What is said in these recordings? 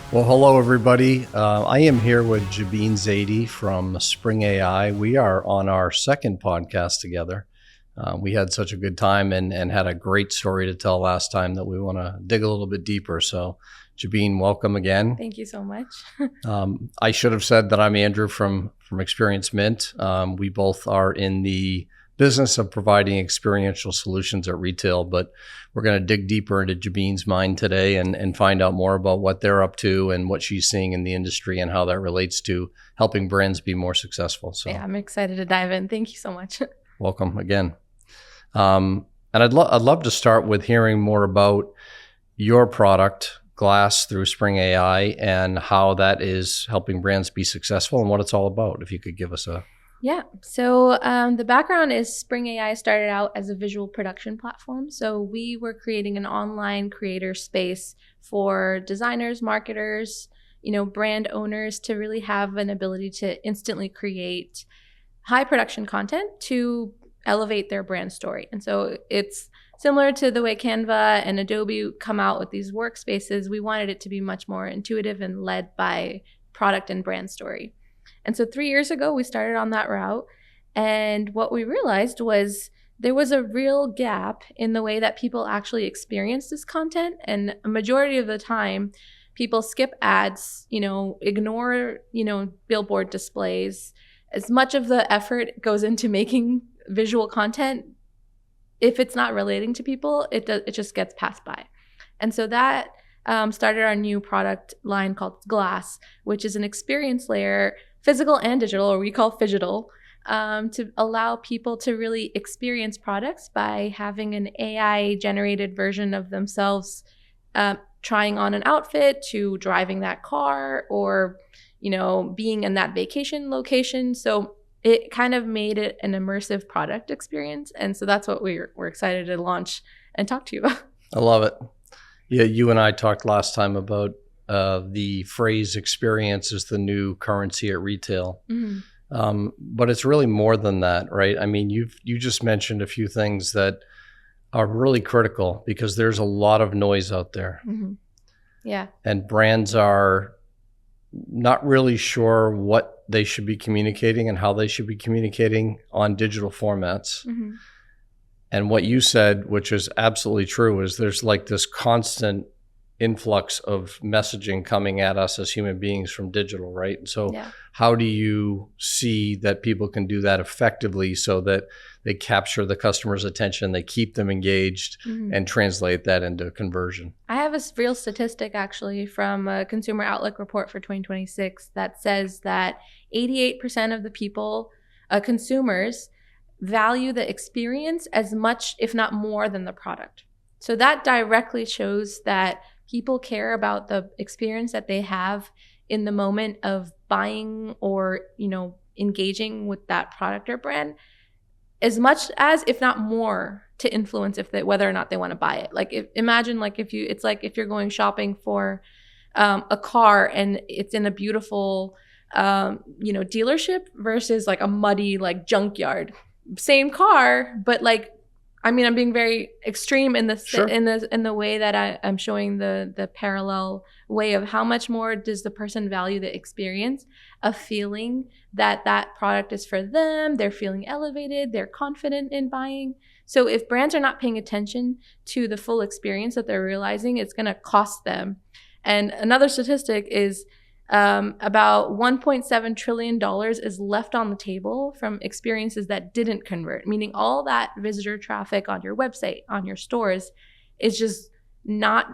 Well, hello, everybody. I am here with Jabeen Zaidi from Spring AI. We are on our second podcast together. We had such a good time and had a great story to tell last time that we want to dig a little bit deeper. So, Jabeen, welcome again. Thank you so much. I should have said that I'm Andrew from Experience Mint. We both are in the business of providing experiential solutions at retail, but we're going to dig deeper into Jabeen's mind today and find out more about what they're up to and what she's seeing in the industry and how that relates to helping brands be more successful. So yeah, I'm excited to dive in. Thank you so much. Welcome again. And I'd love to start with hearing more about your product, Glass, through Spring AI, and how that is helping brands be successful and what it's all about. If you could give us a... Yeah. So the background is Spring AI started out as a visual production platform. So we were creating an online creator space for designers, marketers, brand owners to really have an ability to instantly create high production content to elevate their brand story. And so it's similar to the way Canva and Adobe come out with these workspaces. We wanted it to be much more intuitive and led by product and brand story. And so 3 years ago, we started on that route. And what we realized was there was a real gap in the way that people actually experience this content. And a majority of the time, people skip ads, ignore, billboard displays. As much of the effort goes into making visual content, if it's not relating to people, it just gets passed by. And so that started our new product line called Glass, which is an experience layer, physical and digital, or we call phygital, to allow people to really experience products by having an AI-generated version of themselves trying on an outfit, to driving that car, or being in that vacation location. So it kind of made it an immersive product experience. And so that's what we're excited to launch and talk to you about. I love it. Yeah, you and I talked last time about the phrase experience is the new currency at retail. Mm-hmm. But it's really more than that, right? I mean, you just mentioned a few things that are really critical because there's a lot of noise out there. Mm-hmm. Yeah. And brands are not really sure what they should be communicating and how they should be communicating on digital formats. Mm-hmm. And what you said, which is absolutely true, is there's like this constant influx of messaging coming at us as human beings from digital, right? And so how do you see that people can do that effectively so that they capture the customer's attention, they keep them engaged, mm-hmm. and translate that into conversion? I have a real statistic actually from a Consumer Outlook report for 2026 that says that 88% of the people, consumers, value the experience as much, if not more, than the product. So that directly shows that people care about the experience that they have in the moment of buying or, engaging with that product or brand as much as, if not more, to influence whether or not they want to buy it. Like imagine if you're going shopping for a car and it's in a beautiful, dealership versus like a muddy, like junkyard. Same car, but I'm being very extreme in this, sure. in the way that I'm showing the parallel way of how much more does the person value the experience of feeling that product is for them, they're feeling elevated, they're confident in buying. So if brands are not paying attention to the full experience that they're realizing, it's going to cost them. And another statistic is about $1.7 trillion is left on the table from experiences that didn't convert, meaning all that visitor traffic on your website, on your stores, is just not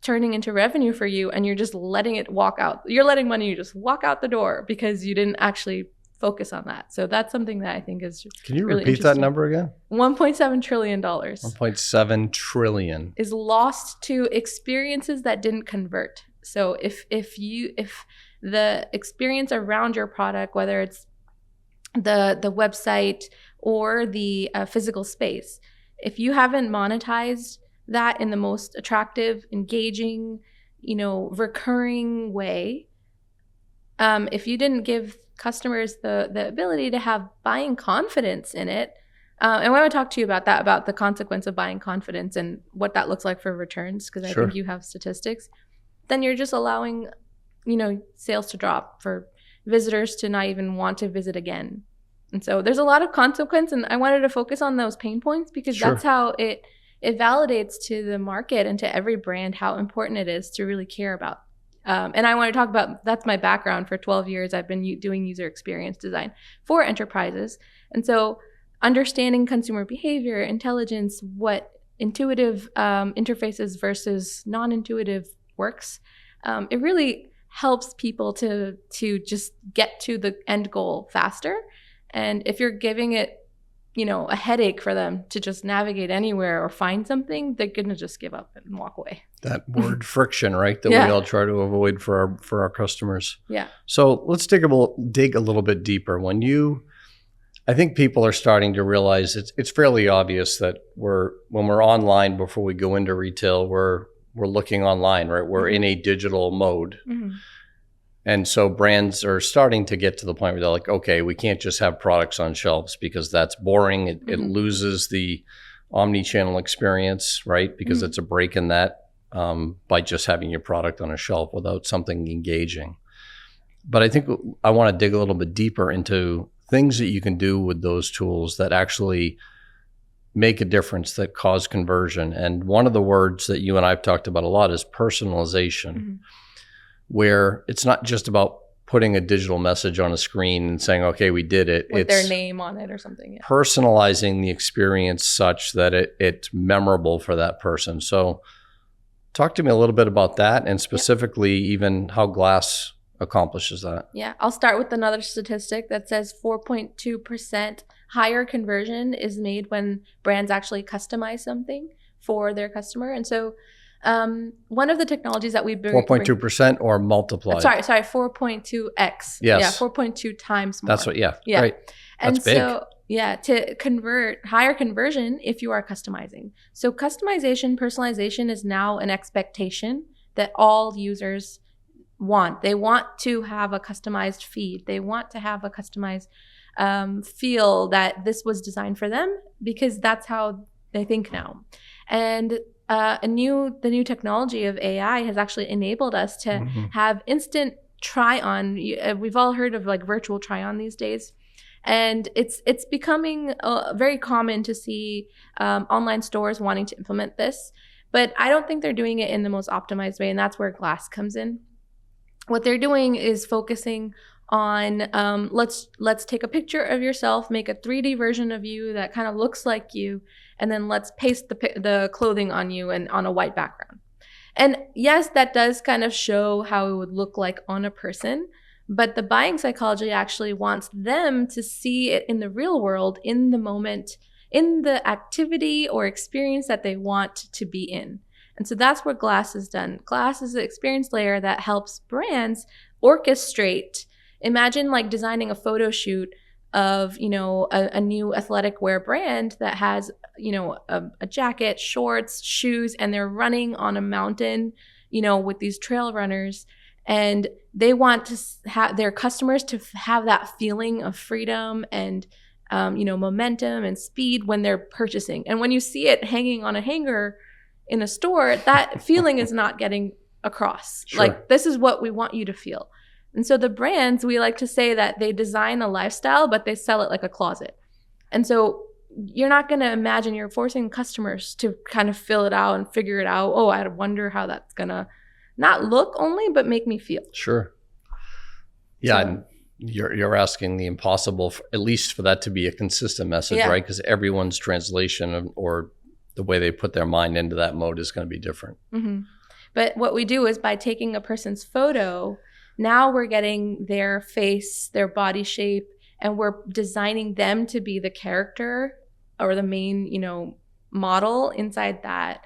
turning into revenue for you, and you're just letting it walk out. You're letting money just walk out the door because you didn't actually focus on that. So that's something that I think is Can you really repeat that number again? $1.7 trillion. $1.7 trillion. Is lost to experiences that didn't convert. So if the experience around your product, whether it's the website or the physical space, if you haven't monetized that in the most attractive, engaging, recurring way, if you didn't give customers the ability to have buying confidence in it, and I want to talk to you about that, about the consequence of buying confidence and what that looks like for returns, because I think you have statistics, then you're just allowing sales to drop, for visitors to not even want to visit again. And so there's a lot of consequence, and I wanted to focus on those pain points because Sure. that's how it validates to the market and to every brand how important it is to really care about. And I want to talk about, that's my background. For 12 years, I've been doing user experience design for enterprises. And so understanding consumer behavior, intelligence, what intuitive interfaces versus non-intuitive works, it really helps people to just get to the end goal faster. And if you're giving it, a headache for them to just navigate anywhere or find something, they're going to just give up and walk away. That word friction, right? That we all try to avoid for our customers. Yeah. So let's dig a little bit deeper. I think people are starting to realize it's fairly obvious that when we're online before we go into retail, we're looking online, right? We're in a digital mode. Mm-hmm. And so brands are starting to get to the point where they're like, okay, we can't just have products on shelves because that's boring. It loses the Omni-Channel experience, right? Because it's a break in that by just having your product on a shelf without something engaging. But I think I want to dig a little bit deeper into things that you can do with those tools that actually make a difference, that cause conversion. And one of the words that you and I have talked about a lot is personalization, where it's not just about putting a digital message on a screen and saying, okay, we did it. With their name on it or something. Yeah. Personalizing the experience such that it's memorable for that person. So talk to me a little bit about that, and specifically even how Glass accomplishes that. Yeah, I'll start with another statistic that says 4.2% higher conversion is made when brands actually customize something for their customer. And so one of the technologies that we bring 4.2% or multiplied. Sorry, 4.2x. Yes. Yeah, 4.2 times more. That's what. Yeah. Right. That's big. So to convert, higher conversion if you are customizing. So customization, personalization is now an expectation that all users want. They want to have a customized feed. They want to have a customized feel that this was designed for them, because that's how they think now. And the new technology of AI has actually enabled us to have instant try-on. We've all heard of like virtual try-on these days. And it's becoming very common to see online stores wanting to implement this. But I don't think they're doing it in the most optimized way, and that's where Glass comes in. What they're doing is focusing on let's take a picture of yourself, make a 3D version of you that kind of looks like you, and then let's paste the clothing on you and on a white background. And yes, that does kind of show how it would look like on a person, but the buying psychology actually wants them to see it in the real world, in the moment, in the activity or experience that they want to be in. And so that's what Glass has done. Glass is an experience layer that helps brands orchestrate. Imagine like designing a photo shoot of, a new athletic wear brand that has, a jacket, shorts, shoes, and they're running on a mountain, with these trail runners. And they want to have their customers to have that feeling of freedom and, momentum and speed when they're purchasing. And when you see it hanging on a hanger in a store, that feeling is not getting across. Sure. Like, this is what we want you to feel. And so the brands, we like to say that they design a lifestyle, but they sell it like a closet. And so you're not going to imagine you're forcing customers to kind of fill it out and figure it out. Oh, I wonder how that's going to not look only, but make me feel. Sure. Yeah. So, and you're asking the impossible, at least for that to be a consistent message, right? Because everyone's translation or the way they put their mind into that mode is going to be different. Mm-hmm. But what we do is by taking a person's photo, now we're getting their face, their body shape, and we're designing them to be the character or the main, model inside that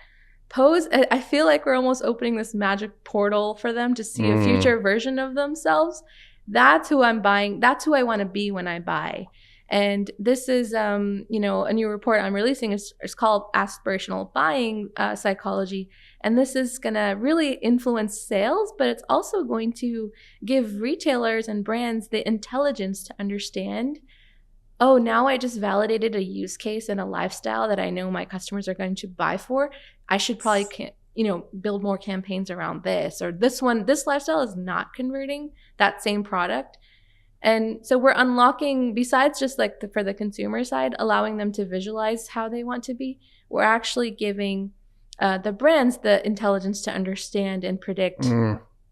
pose. I feel like we're almost opening this magic portal for them to see a future version of themselves. That's who I'm buying. That's who I want to be when I buy. And this is, a new report I'm releasing. It's called Aspirational Buying Psychology. And this is going to really influence sales, but it's also going to give retailers and brands the intelligence to understand, oh, now I just validated a use case and a lifestyle that I know my customers are going to buy for. I should probably build more campaigns around this, or this lifestyle is not converting that same product. And so we're unlocking, besides just like for the consumer side, allowing them to visualize how they want to be, we're actually giving the brands the intelligence to understand and predict.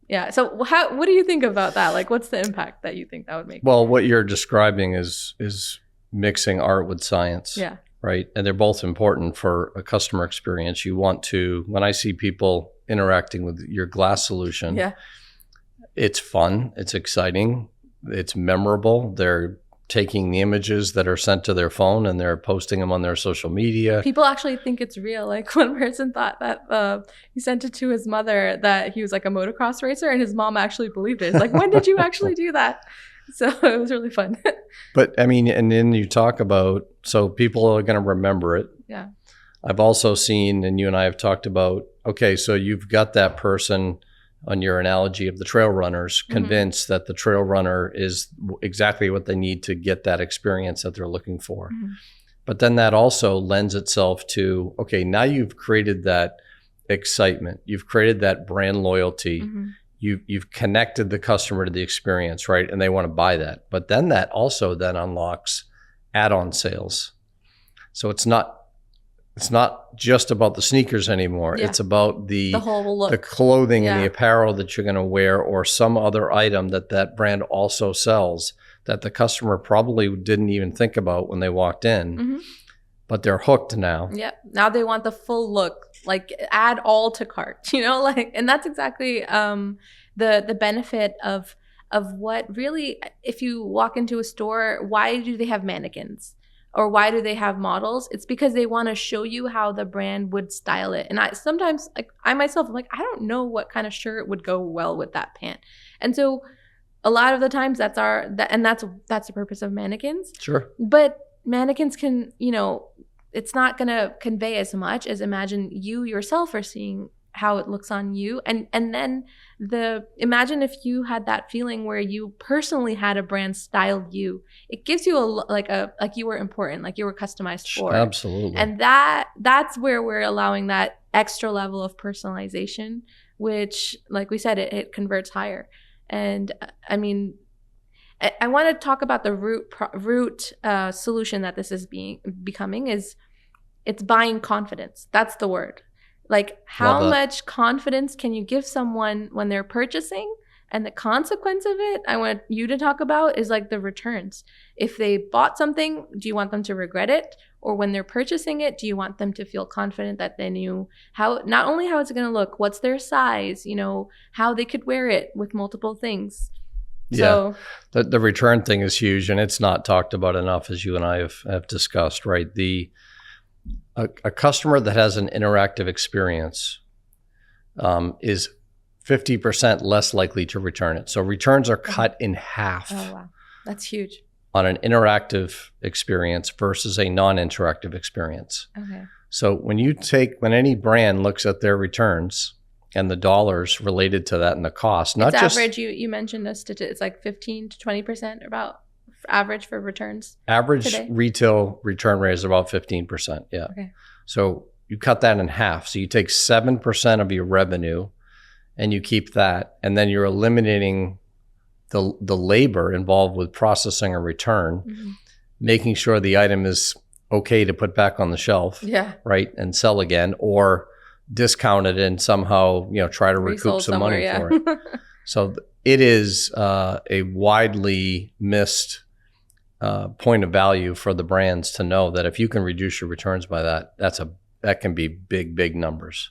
Yeah. So what do you think about that? Like, what's the impact that you think that would make? Well, what you're describing is mixing art with science. Yeah. Right. And they're both important for a customer experience. You want to, when I see people interacting with your glass solution, yeah, it's fun, it's exciting, it's memorable. They're taking the images that are sent to their phone and they're posting them on their social media. People actually think it's real. Like one person thought that he sent it to his mother that he was like a motocross racer, and his mom actually believed it. It's like, when did you actually do that? So it was really fun. But I mean, and then you talk about, so people are going to remember it. Yeah. I've also seen, and you and I have talked about, okay, so you've got that person on your analogy of the trail runners, convinced that the trail runner is exactly what they need to get that experience that they're looking for. But then that also lends itself to, okay, now you've created that excitement. You've created that brand loyalty. You've connected the customer to the experience, right? And they want to buy that. But then that also then unlocks add-on sales. So it's not just about the sneakers anymore. Yeah. It's about the whole look, the clothing and the apparel that you're going to wear, or some other item that brand also sells that the customer probably didn't even think about when they walked in. But they're hooked now. Yep. Now they want the full look, like add all to cart, like, and that's exactly the benefit of what really, if you walk into a store, why do they have mannequins? Or why do they have models? It's because they want to show you how the brand would style it. And sometimes, like I myself, I'm like, I don't know what kind of shirt would go well with that pant. And so a lot of the times that's the purpose of mannequins. Sure. But mannequins can, it's not going to convey as much as imagine you yourself are seeing how it looks on you. And then imagine if you had that feeling where you personally had a brand style you. It gives you like you were important, like you were customized for. Absolutely. And that's where we're allowing that extra level of personalization, which, like we said, it converts higher. And I mean, I want to talk about the root solution that this is becoming is it's buying confidence. That's the word. Like, how much confidence can you give someone when they're purchasing? And the consequence of it, I want you to talk about, is like the returns. If they bought something, do you want them to regret it? Or when they're purchasing it, do you want them to feel confident that they knew not only how it's going to look, what's their size, how they could wear it with multiple things. Yeah, so, the return thing is huge, and it's not talked about enough, as you and I have discussed, right? A customer that has an interactive experience is 50% less likely to return it. So returns are cut in half. Oh, wow. That's huge. On an interactive experience versus a non-interactive experience. Okay. So when any brand looks at their returns and the dollars related to that and the cost, not it's just average. You mentioned a statistic. It's like 15 to 20% about average for returns. Average today. Retail return rate is about 15%. Yeah. Okay. So you cut that in half. So you take 7% of your revenue and you keep that, and then you're eliminating the labor involved with processing a return, making sure the item is okay to put back on the shelf, right, and sell again, or discount it and somehow try to recoup some money for it. So it is a widely missed point of value for the brands to know that if you can reduce your returns by that can be big numbers.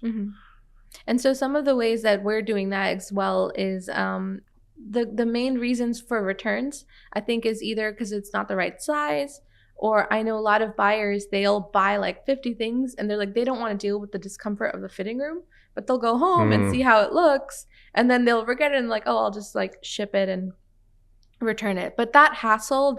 And so some of the ways that we're doing that as well is the main reasons for returns, I think, is either because it's not the right size, or I know a lot of buyers, they'll buy like 50 things and they're like, they don't want to deal with the discomfort of the fitting room, but they'll go home and see how it looks, and then they'll regret it and like, oh, I'll just like ship it and return it. But that hassle,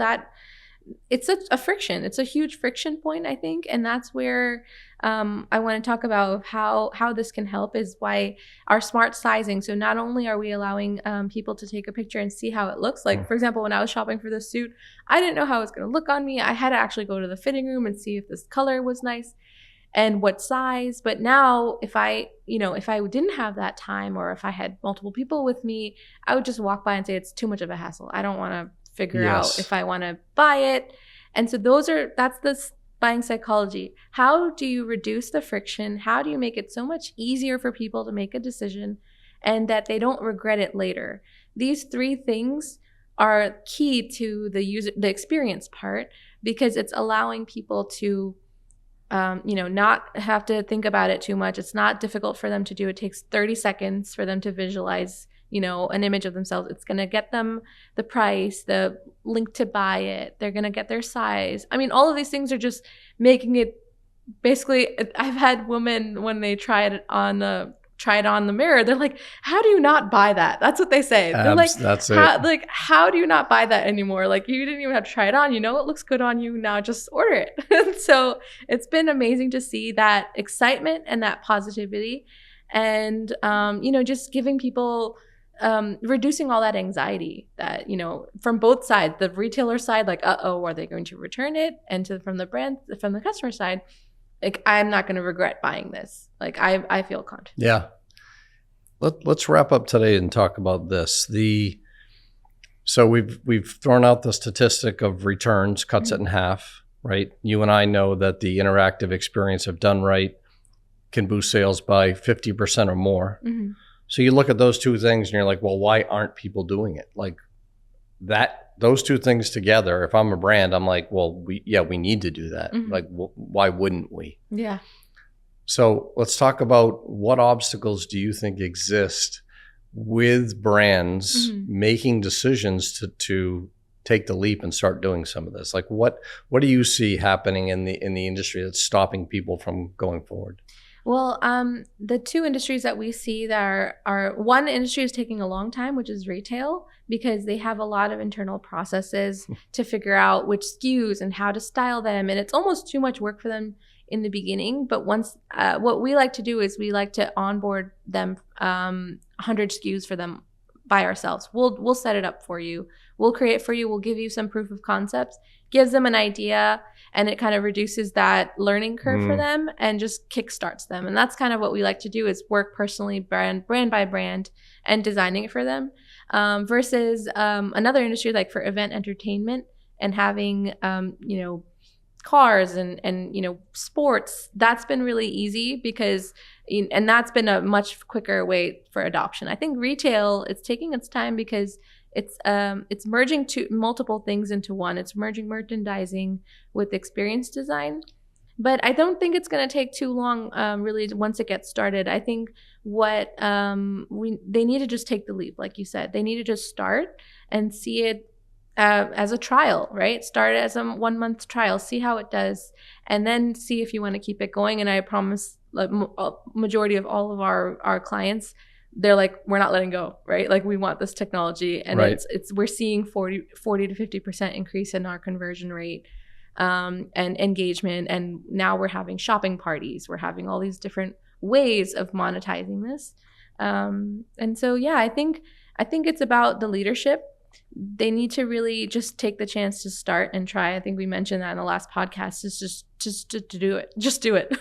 it's a friction. It's a huge friction point, I think. And that's where I want to talk about how this can help, is why our smart sizing. So not only are we allowing people to take a picture and see how it looks like, for example, when I was shopping for this suit, I didn't know how it was going to look on me. I had to actually go to the fitting room and see if this color was nice. and what size. But now if I didn't have that time, or if I had multiple people with me, I would just walk by and say, it's too much of a hassle. I don't want to figure out if I want to buy it. And so that's the buying psychology. How do you reduce the friction? How do you make it so much easier for people to make a decision and that they don't regret it later? These 3 things are key to the experience part, because it's allowing people to not have to think about it too much. It's not difficult for them to do. It takes 30 seconds for them to visualize, an image of themselves. It's going to get them the price, the link to buy it. They're going to get their size. I mean, all of these things are just making it basically. I've had women, when they try it on the mirror, they're like, how do you not buy that? That's what they say. They're like, that's it. How do you not buy that anymore? Like, you didn't even have to try it on. It looks good on you. Now just order it. So it's been amazing to see that excitement and that positivity, and, just giving people, reducing all that anxiety that, from both sides, the retailer side, like, are they going to return it? And from the customer side, like, I'm not going to regret buying this. Like, I feel confident. Yeah. Let's wrap up today and talk about this. So we've thrown out the statistic of returns, cuts it in half, right? You and I know that the interactive experience, if done right, can boost sales by 50% or more. Mm-hmm. So you look at those 2 things and you're like, well, why aren't people doing it? Like those 2 things together, if I'm a brand, I'm like, well, we need to do that. Mm-hmm. Like, why wouldn't we? Yeah. So let's talk about, what obstacles do you think exist with brands mm-hmm. making decisions to take the leap and start doing some of this? Like, what do you see happening in the industry that's stopping people from going forward? Well, the 2 industries that we see that are one industry is taking a long time, which is retail, because they have a lot of internal processes to figure out which SKUs and how to style them. And it's almost too much work for them in the beginning. But once, what we like to do is we like to onboard them 100 SKUs for them by ourselves. We'll set it up for you. We'll create for you. We'll give you some proof of concepts, gives them an idea, and it kind of reduces that learning curve for them and just kickstarts them. And that's kind of what we like to do, is work personally, brand by brand, and designing it for them. Versus another industry, like for event entertainment and having, cars and sports, that's been really easy because, and that's been a much quicker way for adoption. I think retail, it's taking its time because it's merging multiple things into one. It's merging merchandising with experience design. But I don't think it's going to take too long, really, once it gets started. I think what they need to just take the leap, like you said. They need to just start and see it as a trial, right? Start as a 1-month trial, see how it does, and then see if you want to keep it going. And I promise, like, majority of all of our clients, they're like, we're not letting go, right? Like, we want this technology, and right. We're seeing 40 to 50% increase in our conversion rate. And engagement, and now we're having shopping parties. We're having all these different ways of monetizing this, and so I think it's about the leadership. They need to really just take the chance to start and try. I think we mentioned that in the last podcast. Is just to do it. Just do it.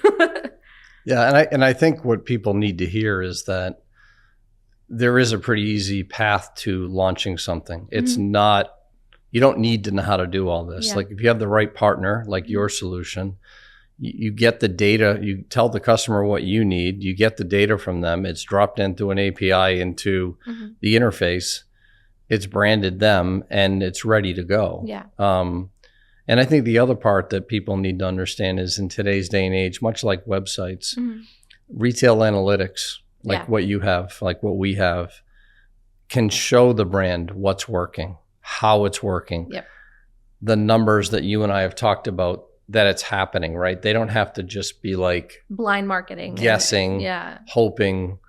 Yeah, and I think what people need to hear is that there is a pretty easy path to launching something. It's not. You don't need to know how to do all this. Yeah. Like, if you have the right partner, like your solution, you get the data, you tell the customer what you need, you get the data from them, it's dropped into an API into the interface, it's branded them, and it's ready to go. Yeah. And I think the other part that people need to understand is, in today's day and age, much like websites, retail analytics, like what you have, like what we have, can show the brand what's working, how it's working, the numbers that you and I have talked about, that it's happening, right? They don't have to just be like blind marketing, guessing, hoping.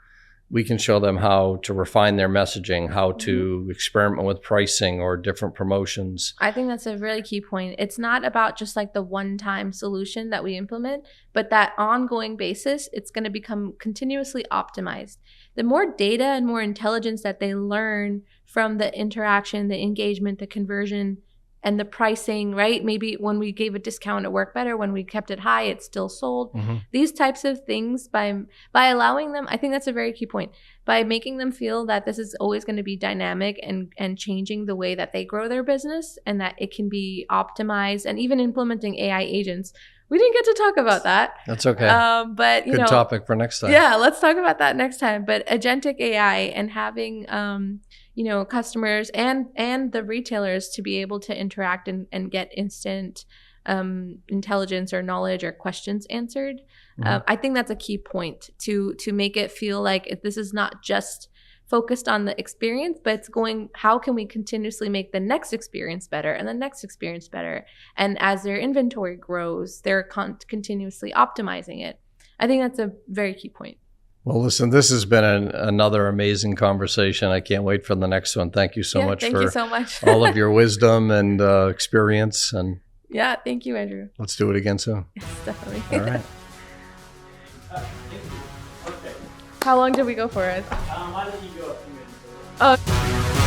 We can show them how to refine their messaging, how to experiment with pricing or different promotions. I think that's a really key point. It's not about just like the one-time solution that we implement, but that ongoing basis, it's going to become continuously optimized. The more data and more intelligence that they learn from the interaction, the engagement, the conversion, and the pricing, right? Maybe when we gave a discount, it worked better. When we kept it high, it still sold. These types of things, by allowing them, I think that's a very key point, by making them feel that this is always going to be dynamic and changing the way that they grow their business, and that it can be optimized, and even implementing AI agents. We didn't get to talk about that. That's okay. But good topic for next time. Yeah, let's talk about that next time. But agentic AI and having customers and the retailers to be able to interact and get instant intelligence or knowledge or questions answered. I think that's a key point to make it feel like this is not just focused on the experience, but it's going, how can we continuously make the next experience better and the next experience better? And as their inventory grows, they're continuously optimizing it. I think that's a very key point. Well, listen, this has been another amazing conversation. I can't wait for the next one. Thank you so much for all of your wisdom and experience. And yeah, thank you, Andrew. Let's do it again soon. Yes, definitely. All right. How long did we go for it? Why don't you go a few minutes? Oh.